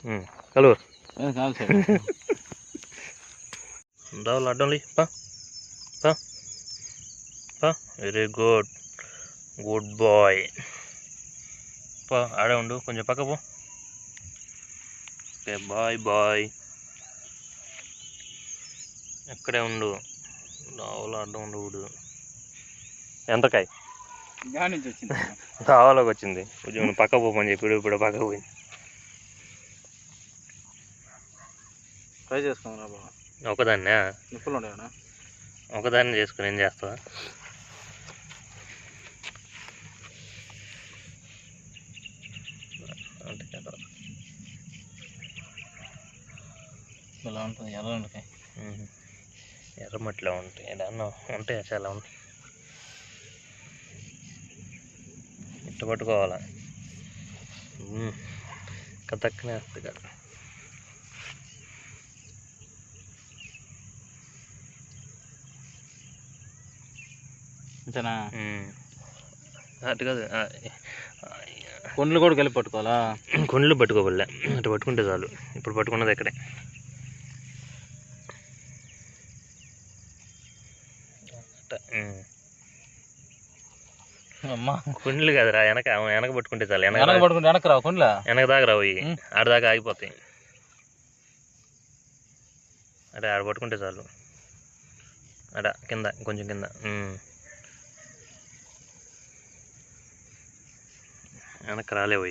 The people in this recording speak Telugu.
కలువు చాలు సార్ రావులు అడ్డం పా పా పా వెరీ గుడ్ గుడ్ బాయ్ పా ఆడే ఉండు కొంచెం పక్క పో ఓకే బాయ్ బాయ్ ఇక్కడే ఉండు రావులు అడ్డం ఉండు ఎంతకాయ నుంచి వచ్చింది రావాలోకి వచ్చింది కొంచెం పక్క పోమని చెప్పి ఇప్పుడు పక్క పోయింది ఫ్రై చేసుకుందా బాబా ఒకదాన్నే నిప్పులు ఉండేనా ఒకదాన్ని చేసుకుని ఏం చేస్తావా ఇలా ఉంటుంది ఎలా ఉంటాయి ఎర్రమట్టిలో ఉంటాయి ఏదన్నా ఉంటాయి చాలా ఉంటాయి ఇట్ట పట్టుకోవాలా కతక్కనే వస్తుంది కదా అంతేనా అటు కాదు కొండలు కూడా కలిపి పట్టుకోవాలా కొండలు పట్టుకోవాలే అటు పట్టుకుంటే చాలు ఇప్పుడు పట్టుకున్నది ఇక్కడే అమ్మా కొండలు కదరా వెనక పట్టుకుంటే చాలు వెనక పట్టుకుంటే వెనక రావు కొండలా వెనక దాకా రావు ఆడ దాకా ఆగిపోతాయి అదే ఆడ పట్టుకుంటే చాలు అడ కింద కొంచెం కింద వెనక్కి రాలేవు